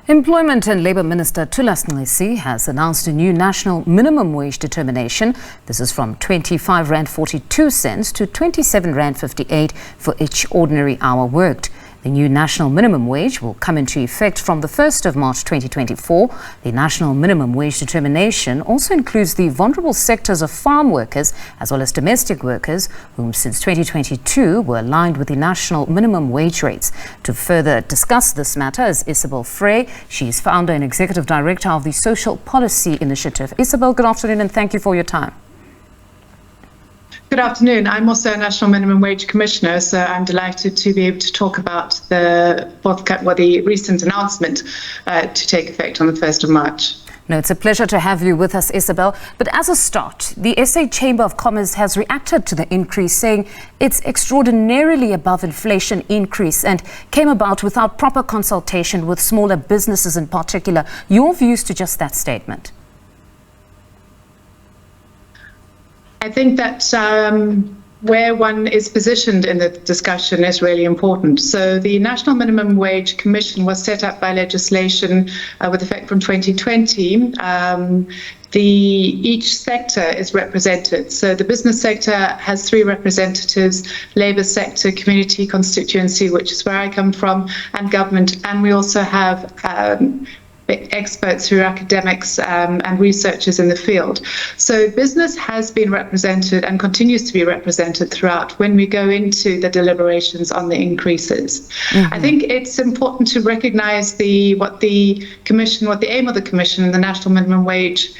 Employment and Labour Minister Thulas Nxesi has announced a new national minimum wage determination. This is from R25.42 to R27.58 for each ordinary hour worked. The new national minimum wage will come into effect from the 1st of March 2024. The national minimum wage determination also includes the vulnerable sectors of farm workers as well as domestic workers, whom since 2022 were aligned with the national minimum wage rates. To further discuss this matter is Isobel Frye. She is founder and executive director of the Social Policy Initiative. Isobel, good afternoon and thank you for your time. Good afternoon. I'm also a National Minimum Wage Commissioner, so I'm delighted to be able to talk about the recent announcement to take effect on the 1st of March. No, it's a pleasure to have you with us, Isobel. But as a start, the SA Chamber of Commerce has reacted to the increase, saying it's extraordinarily above inflation increase and came about without proper consultation with smaller businesses in particular. Your views to just that statement? I think that where one is positioned in the discussion is really important. So the National Minimum Wage Commission was set up by legislation with effect from 2020. Each sector is represented. So the business sector has 3 representatives: Labour sector, community constituency, which is where I come from, and government. And we also have experts who are academics and researchers in the field. So business has been represented and continues to be represented throughout when we go into the deliberations on the increases. I think it's important to recognise what the aim of the Commission and the National Minimum Wage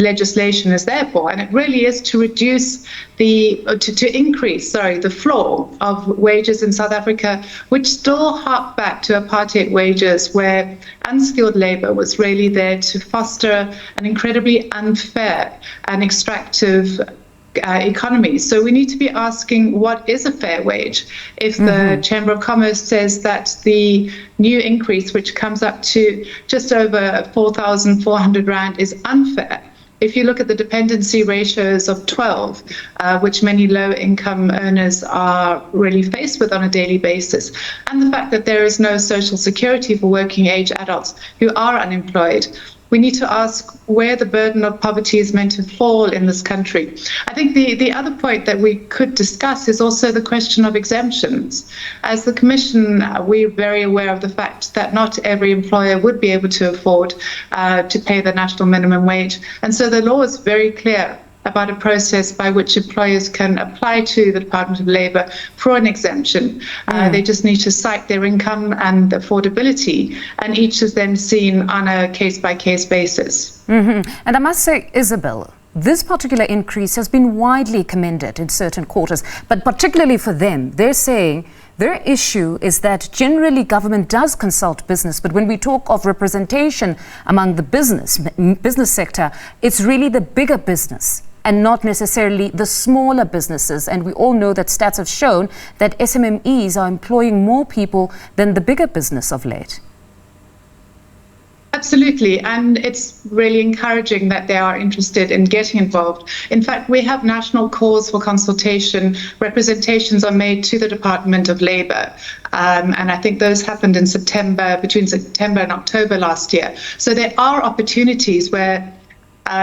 legislation is there for, and it really is to reduce increase the floor of wages in South Africa, which still hark back to apartheid wages, where unskilled labour was really there to foster an incredibly unfair and extractive economy. So we need to be asking, what is a fair wage? If the Chamber of Commerce says that the new increase, which comes up to just over 4,400 Rand, is unfair. If you look at the dependency ratios of 12, which many low-income earners are really faced with on a daily basis, and the fact that there is no social security for working-age adults who are unemployed, we need to ask where the burden of poverty is meant to fall in this country. I think the other point that we could discuss is also the question of exemptions. As the Commission, we're very aware of the fact that not every employer would be able to afford to pay the national minimum wage. And so the law is very clear about a process by which employers can apply to the Department of Labour for an exemption. They just need to cite their income and affordability, and each is then seen on a case-by-case basis. And I must say, Isobel, this particular increase has been widely commended in certain quarters, but particularly for them, they're saying their issue is that generally government does consult business, but when we talk of representation among the business sector, it's really the bigger business and not necessarily the smaller businesses. And we all know that stats have shown that SMMEs are employing more people than the bigger business of late. Absolutely, and it's really encouraging that they are interested in getting involved. In fact, we have national calls for consultation. Representations are made to the Department of Labour, and I think those happened in between September and October last year. So there are opportunities where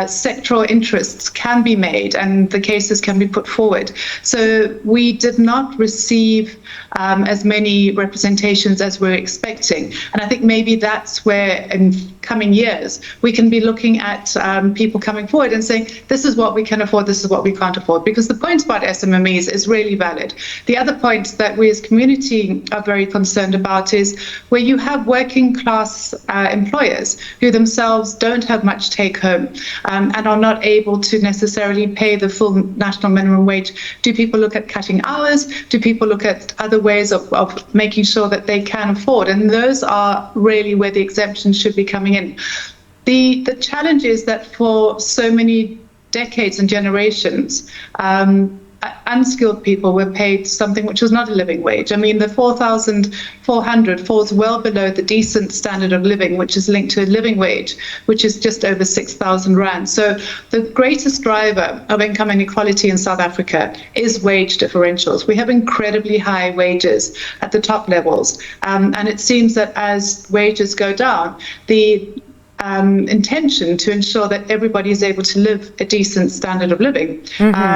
sectoral interests can be made and the cases can be put forward. So we did not receive as many representations as we're expecting. And I think maybe that's where in coming years we can be looking at people coming forward and saying, this is what we can afford, this is what we can't afford. Because the point about SMMEs is really valid. The other point that we as community are very concerned about is where you have working class employers who themselves don't have much take home and are not able to necessarily pay the full national minimum wage. Do people look at cutting hours? Do people look at other ways of making sure that they can afford? And those are really where the exemptions should be coming in. The challenge is that for so many decades and generations, unskilled people were paid something which was not a living wage. I mean, the 4,400 falls well below the decent standard of living, which is linked to a living wage, which is just over 6,000 rand. So the greatest driver of income inequality in South Africa is wage differentials. We have incredibly high wages at the top levels, and it seems that as wages go down, the intention to ensure that everybody is able to live a decent standard of living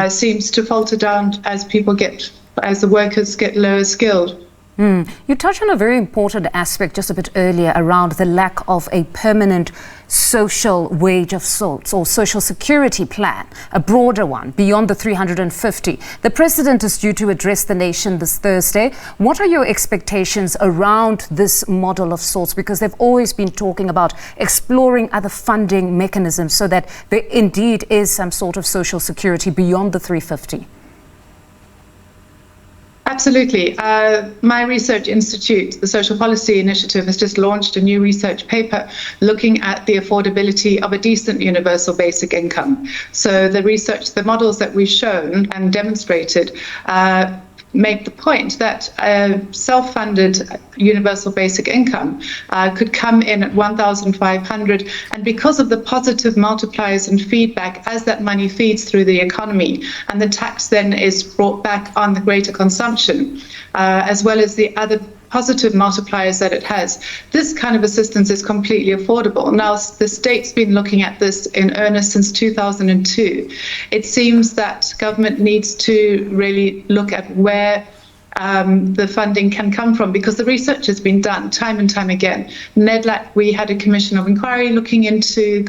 seems to falter down as the workers get lower skilled. You touched on a very important aspect just a bit earlier around the lack of a permanent social wage of sorts or social security plan, a broader one beyond the 350. The president is due to address the nation this Thursday. What are your expectations around this model of sorts? Because they've always been talking about exploring other funding mechanisms so that there indeed is some sort of social security beyond the 350. Absolutely. My research institute, the Social Policy Initiative, has just launched a new research paper looking at the affordability of a decent universal basic income. So the models that we've shown and demonstrated make the point that a self-funded universal basic income could come in at 1,500, and because of the positive multipliers and feedback as that money feeds through the economy and the tax then is brought back on the greater consumption, as well as the other positive multipliers that it has, this kind of assistance is completely affordable. Now, the state's been looking at this in earnest since 2002. It seems that government needs to really look at where the funding can come from, because the research has been done time and time again. NEDLAC, we had a commission of inquiry looking into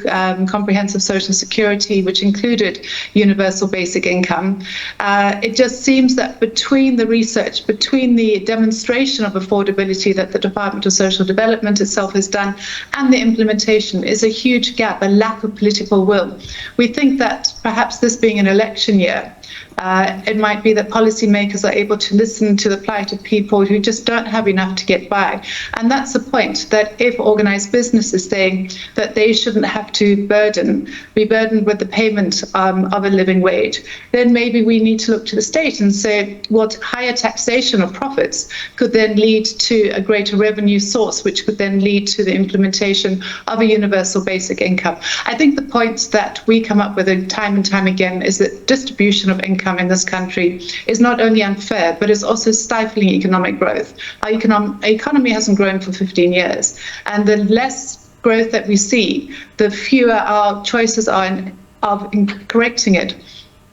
comprehensive social security, which included universal basic income. It just seems that between the research, between the demonstration of affordability that the Department of Social Development itself has done and the implementation, is a huge gap, a lack of political will. We think that perhaps this being an election year, it might be that policymakers are able to listen to the plight of people who just don't have enough to get by. And that's the point, that if organised business is saying that they shouldn't have to be burdened with the payment of a living wage, then maybe we need to look to the state and say what higher taxation of profits could then lead to a greater revenue source, which could then lead to the implementation of a universal basic income. I think the point that we come up with time and time again is that distribution of income in this country is not only unfair, but is also stifling economic growth. Our economy hasn't grown for 15 years, and the less growth that we see, the fewer our choices are in correcting it.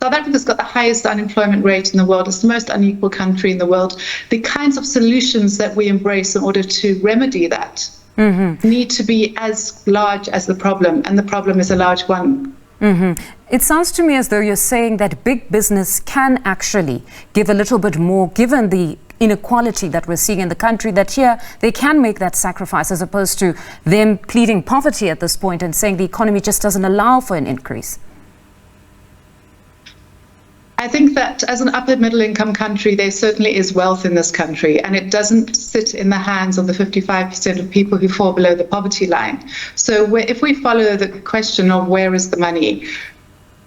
South Africa's got the highest unemployment rate in the world. It's the most unequal country in the world. The kinds of solutions that we embrace in order to remedy that need to be as large as the problem, and the problem is a large one. It sounds to me as though you're saying that big business can actually give a little bit more, given the inequality that we're seeing in the country, that here they can make that sacrifice, as opposed to them pleading poverty at this point and saying the economy just doesn't allow for an increase. I think that as an upper middle income country, there certainly is wealth in this country, and it doesn't sit in the hands of the 55% of people who fall below the poverty line. So if we follow the question of where is the money,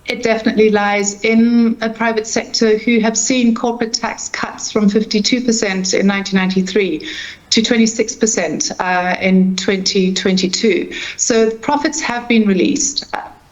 it definitely lies in a private sector who have seen corporate tax cuts from 52% in 1993 to 26% in 2022. So profits have been released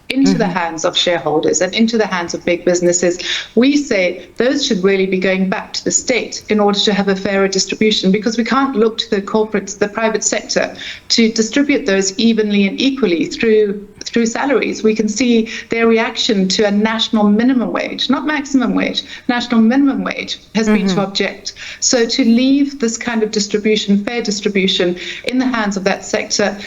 into the hands of shareholders and into the hands of big businesses. We say those should really be going back to the state in order to have a fairer distribution, because we can't look to the private sector to distribute those evenly and equally through salaries. We can see their reaction to a national minimum wage, not maximum wage, national minimum wage, has been to object. So to leave this kind of distribution, fair distribution, in the hands of that sector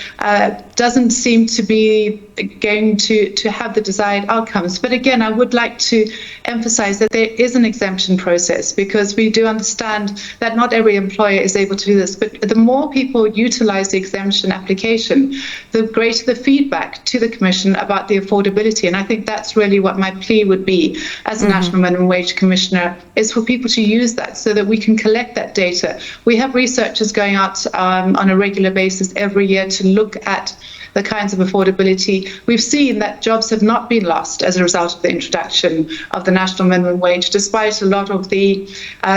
doesn't seem to be going to have the desired outcomes. But again, I would like to emphasize that there is an exemption process, because we do understand that not every employer is able to do this. But the more people utilize the exemption application, the greater the feedback to the Commission about the affordability. And I think that's really what my plea would be as a National Minimum Wage Commissioner, is for people to use that so that we can collect that data. We have researchers going out on a regular basis every year to look at the kinds of affordability. We've seen that jobs have not been lost as a result of the introduction of the national minimum wage, despite a lot of the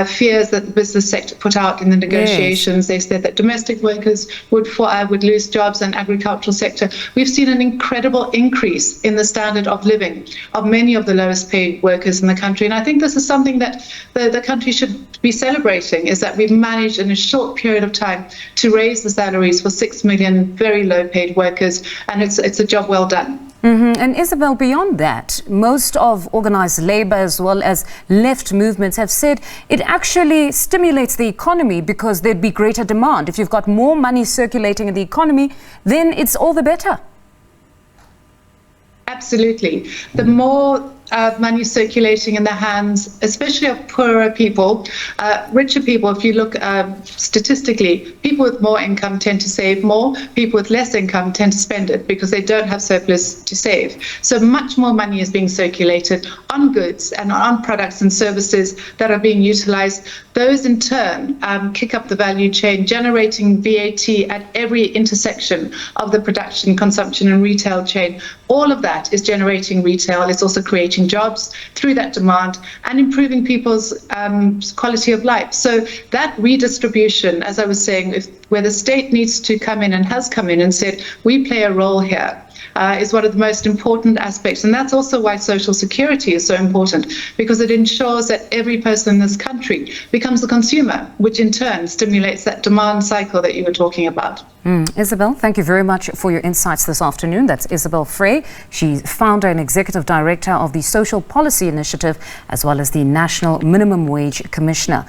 fears that the business sector put out in the negotiations. Yes. They said that domestic workers would lose jobs, and agricultural sector. We've seen an incredible increase in the standard of living of many of the lowest paid workers in the country. And I think this is something that the country should be celebrating, is that we've managed in a short period of time to raise the salaries for 6 million very low paid workers. And it's a job well done. And Isobel, beyond that, most of organised labour as well as left movements have said it actually stimulates the economy because there'd be greater demand. If you've got more money circulating in the economy, then it's all the better. Absolutely. The more money circulating in the hands, especially of poorer people, richer people, if you look statistically, people with more income tend to save more, people with less income tend to spend it because they don't have surplus to save. So much more money is being circulated on goods and on products and services that are being utilised. Those in turn kick up the value chain, generating VAT at every intersection of the production, consumption and retail chain. All of that is generating retail. It's also creating jobs through that demand and improving people's quality of life. So that redistribution, as I was saying, where the state needs to come in and has come in and said, we play a role here, is one of the most important aspects. And that's also why social security is so important, because it ensures that every person in this country becomes a consumer, which in turn stimulates that demand cycle that you were talking about. Isobel, thank you very much for your insights this afternoon. That's Isobel Frye. She's founder and executive director of the Social Policy Initiative, as well as the National Minimum Wage Commissioner.